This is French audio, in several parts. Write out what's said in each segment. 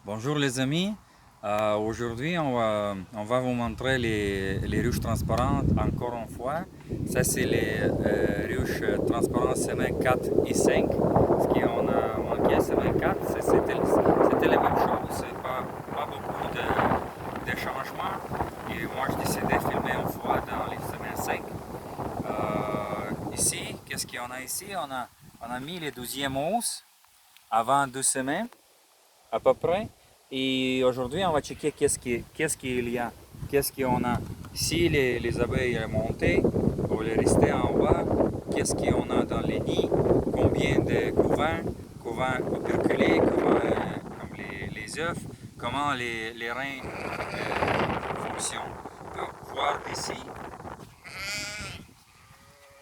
Bonjour les amis. Aujourd'hui, on va vous montrer les ruches transparentes encore une fois. Ça, c'est les ruches transparentes semaine 4 et 5. Ce qu'on a manqué semaine 4, c'était la même chose. C'est pas beaucoup de changements. Et moi, je décidé de filmer une fois dans les semaines 5. Ici, qu'est-ce qu'on a ici? On a mis les 12e os avant 2 semaines à peu près. Et aujourd'hui, on va checker qu'est-ce qu'il y a, qu'est-ce qu'on a. Si les abeilles sont montées ou les restées en bas, qu'est-ce qu'on a dans les nids, combien de couvains operculés, comme les œufs, comment les reins fonctionnent. On peut voir d'ici,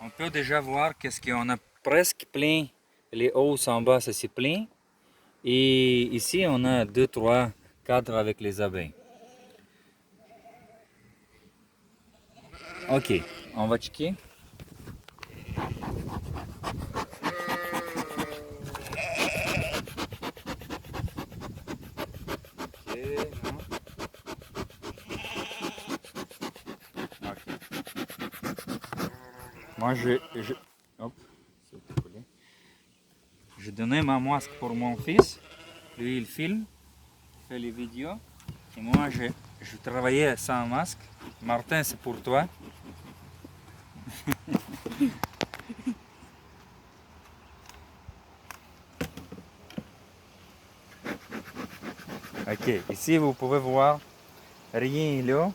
on peut déjà voir qu'est-ce qu'on a presque plein, les hausses en bas, ça c'est plein. Et ici, on a 2, 3 cadres avec les abeilles. Ok, on va checker. Ok, non. Ok. Moi, hop, c'est collé. Je donnais ma masque pour mon fils. Lui, il filme, fait les vidéos. Et moi, je travaillais sans masque. Martin, c'est pour toi. Ok, ici, vous pouvez voir, rien là.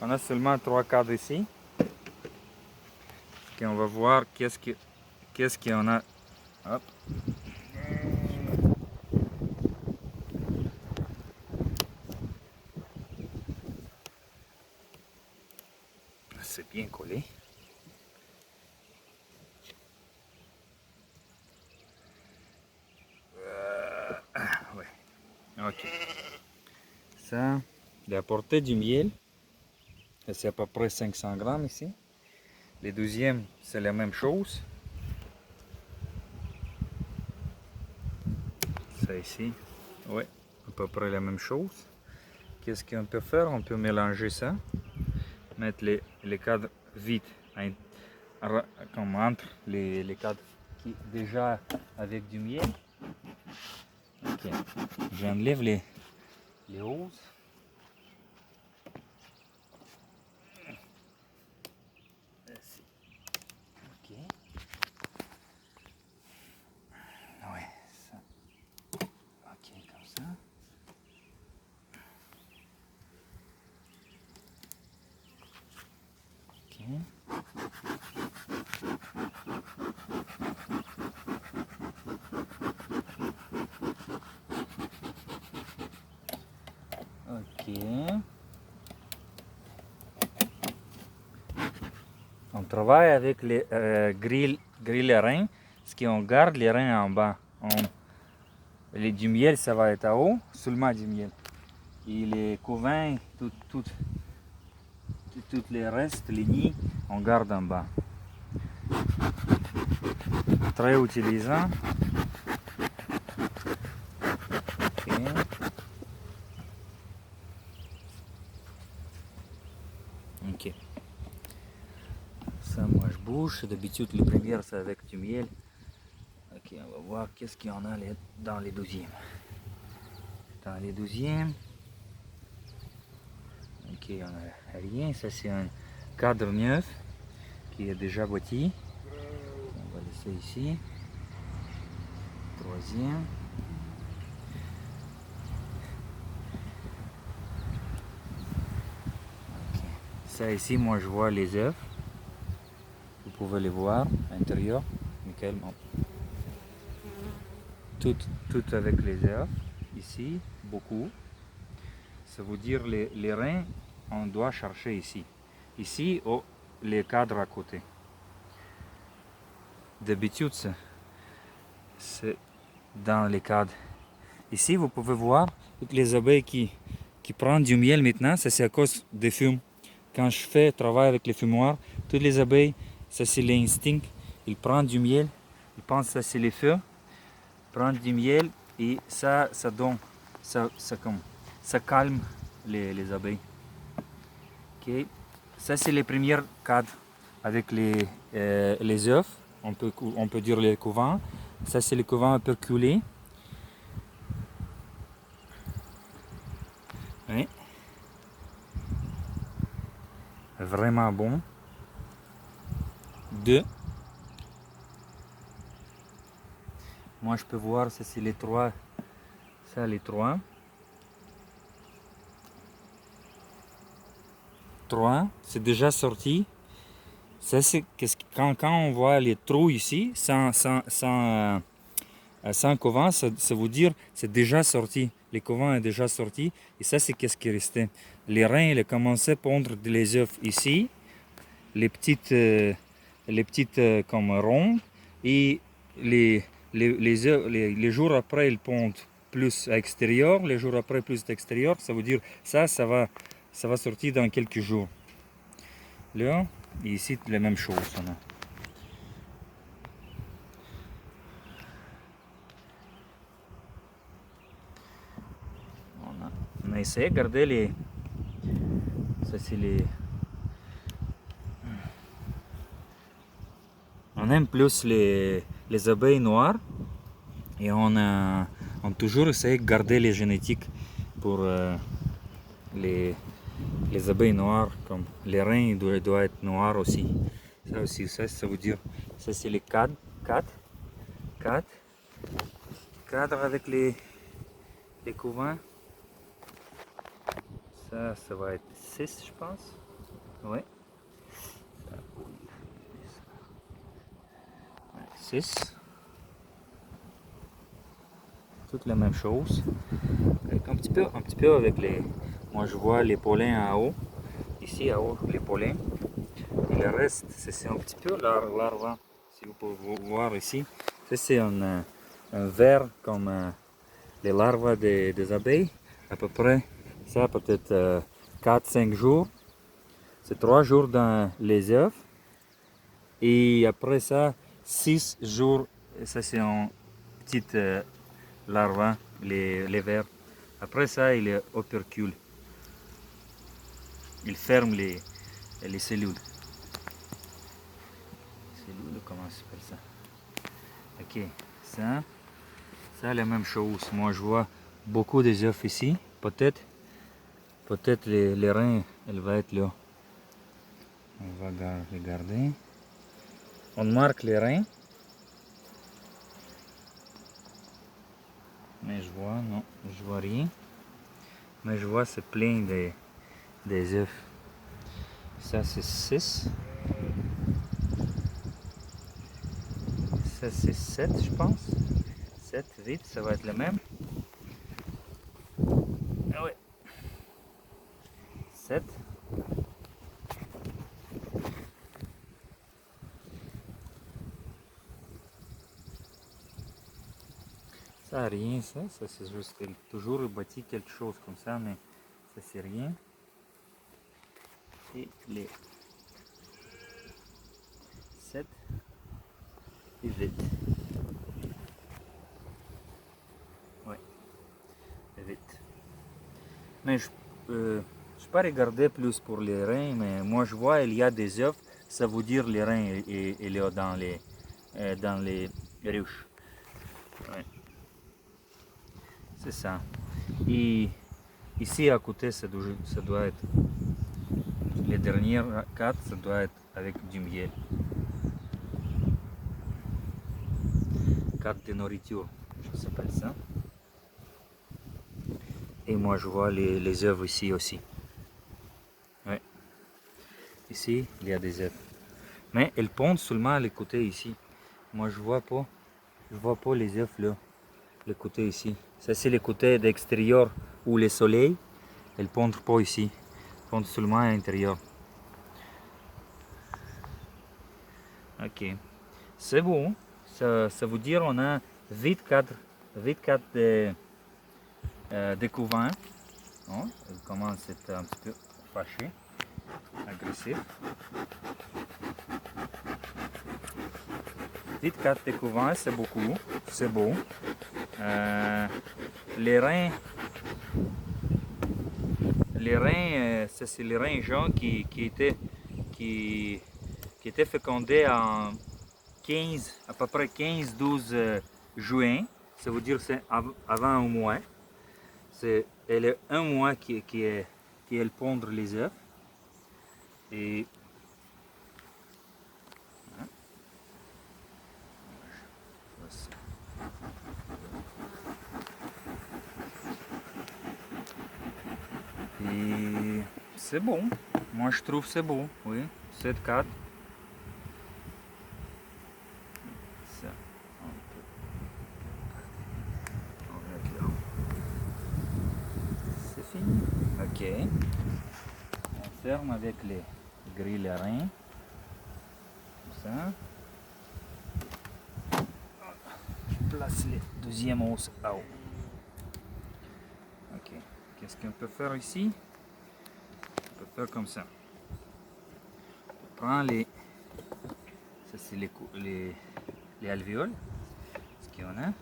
On a seulement 3 cadres ici. Ok, on va voir qu'est-ce qu'on a. Hop. C'est bien collé. Ouais. Ok. Ça, la portée du miel, c'est à peu près 500 grammes ici. Les deuxièmes, c'est la même chose. Ça ici, ouais, à peu près la même chose. Qu'est-ce qu'on peut faire? On peut mélanger ça, mettre les cadres vides comme entre les cadres qui déjà avec du miel. Ok, j'enlève les roses. Ok. Ouais, ça. Ok, comme ça. Ok. Ok. On travaille avec les grilles reins, ce qui on garde les reins en bas. Du miel, ça va être en haut, seulement du miel. Et les couvains, tout les restes, les nids, on garde en bas. Très utilisant. Ok. Ok. Ça, moi je bouge. D'habitude, les premières, c'est avec du miel. Ok, on va voir qu'est-ce qu'il y en a dans les 12e. Dans les 12e, ok, on n'a rien. Ça, c'est un cadre neuf qui est déjà bâti. On va laisser ici. Troisième. Okay. Ça ici, moi je vois les œufs. Vous pouvez les voir à l'intérieur. Nickel. Bon. Tout avec les œufs. Ici, beaucoup. Ça veut dire les reins, on doit chercher ici. Ici, oh, les cadres à côté. D'habitude, c'est dans les cadres. Ici, vous pouvez voir toutes les abeilles qui prennent du miel maintenant. Ça, c'est à cause des fumes. Quand je fais travail avec les fumoirs, toutes les abeilles, ça, c'est l'instinct. Ils prennent du miel. Ils pensent que ça, c'est les feux. Prennent du miel et ça donne ça calme les abeilles. Ok. Ça c'est les premiers cadres avec les œufs, on peut dire les couvents. Ça c'est les couvents operculés. Oui. Vraiment bon. 2. Moi je peux voir, ça c'est les 3. Ça les 3. 3, c'est déjà sorti. Ça c'est quand on voit les trous ici, sans couvent, ça veut dire c'est déjà sorti. Les covents est déjà sorti. Et ça c'est qu'est-ce qui est resté. Les reins, ils ont commencé à pondre les œufs ici. Les petites comme rondes. Et les jours après, ils pondent plus à l'extérieur. Les jours après, plus à l'extérieur. Ça veut dire ça va sortir dans quelques jours. Là, et ici, la même chose. On a essayé de garder les... Ça, c'est les... On aime plus les abeilles noires. Et on a toujours essayé de garder les génétiques pour les abeilles noires. Comme les reins doivent être noirs aussi. Ça aussi, ça veut dire... Ça, c'est les cadres avec les couvents. Ça va être 6, je pense. Ouais. 6. Toute la même chose. Un petit peu avec les... Moi je vois les pollens en haut. Ici en haut, les pollens. Et le reste, c'est un petit peu larve. Si vous pouvez voir ici. Ça c'est un vert comme les larves des abeilles. À peu près, ça peut-être 4-5 jours. C'est 3 jours dans les œufs. Et après ça, 6 jours, ça c'est un petit larve, les vers. Après ça, il est opercule. Il ferme les cellules. Cellules, comment ça s'appelle ça? Ok, ça la même chose. Moi je vois beaucoup des œufs ici. Peut-être les reins, elle va être là. On va regarder. On marque les reins. Mais je vois, non, je vois rien. Mais je vois c'est plein des œufs. Ça c'est 6. Ça c'est 7 je pense. 7, 8, ça va être le même. Ah ouais. 7. Ça rien ça c'est juste toujours bâti quelque chose comme ça, mais ça c'est rien. Et les 7 et 8. Ouais, 8. Mais je ne pas regarder plus pour les reins, mais moi je vois il y a des œufs, ça veut dire les reins il y a dans les ruches. Ouais. C'est ça. Et ici à côté, ça doit être, les dernières 4, ça doit être avec du miel. 4 de nourriture, ça s'appelle ça. Et moi je vois les œufs ici aussi. Ouais. Ici, il y a des œufs. Mais elles pondent seulement à les côtés ici. Moi je vois pas les œufs là, le côté ici. Ça c'est le côté d'extérieur où le soleil, elles pondent pas ici. Elles pondent seulement à l'intérieur. Ok. C'est bon. Ça veut dire on a 24 de couvents. Oh, il commence à être un petit peu fâché, agressif. 24 de couvents, c'est beaucoup, c'est beau. Les reins, les reins, ça c'est les reins jaunes qui étaient fécondés en 15, à peu près 15-12 juin. Ça veut dire c'est avant un mois. Elle est un mois qu'elle pondre les œufs. Et Et c'est bon. Moi je trouve c'est beau, oui. 7-4. Ça, on met là. C'est fini. Ok. On ferme avec les grilles à reins. Comme ça. Place les deuxième os à haut. Ok. Qu'est-ce qu'on peut faire ici? On peut faire comme ça. On prend les. Ça c'est les alvéoles. Ce qu'il y en a.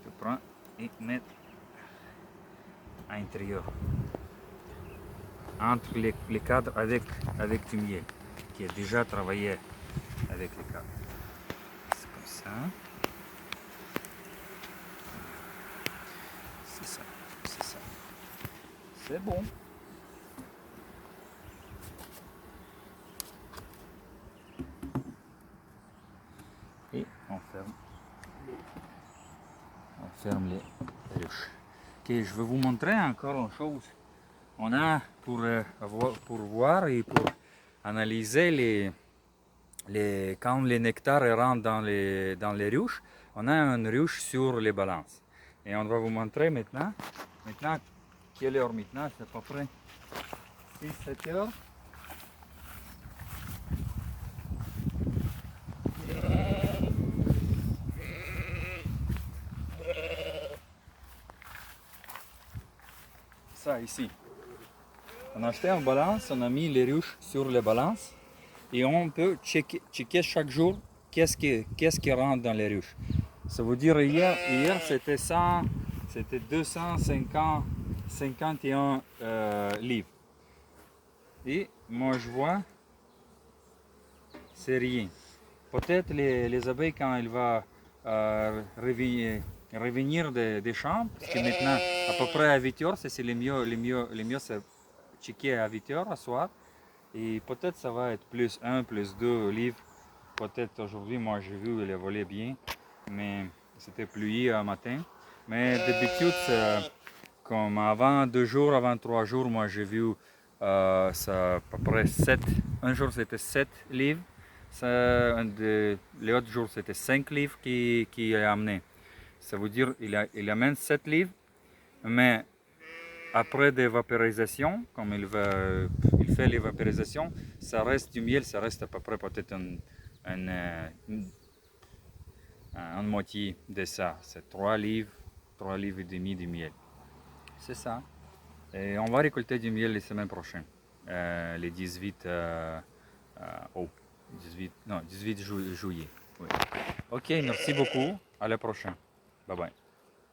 Je prends et mettre à l'intérieur. Entre les cadres avec du miel qui est déjà travaillé avec les cadres. C'est comme ça. C'est ça. C'est ça. C'est bon. Et on ferme les ruches. Ok, je vais vous montrer encore une chose. On a pour voir et pour analyser quand les nectars rentrent dans les ruches, on a une ruche sur les balances. Et on va vous montrer maintenant. Maintenant, quelle heure maintenant? C'est à peu près 6-7 heures. Ça ici. On a acheté une balance, on a mis les ruches sur les balances et on peut checker chaque jour qu'est-ce qui rentre dans les ruches. Ça veut dire hier c'était 251 livres. Et moi je vois, c'est rien. Peut-être les abeilles quand elles vont revenir des chambres, parce que maintenant à peu près à 8 heures, c'est le mieux c'est checker à 8 heures à soir. Et peut-être ça va être plus 1, plus 2 livres. Peut-être aujourd'hui, moi j'ai vu, elle volait bien, mais c'était pluie un matin. Mais d'habitude, comme avant 2 jours, avant 3 jours, moi j'ai vu ça à peu près 7. Un jour c'était 7 livres. Les autres jours c'était 5 livres qui a amené. Ça veut dire il amène 7 livres, mais après des vaporisations, comme il fait les vaporisations, ça reste du miel, ça reste à peu près peut-être une moitié de ça. C'est 3 livres et demi de miel. C'est ça. Et on va récolter du miel les semaines prochaines, les 18 juillet. Oui. Ok, merci beaucoup. À la prochaine. Bye bye.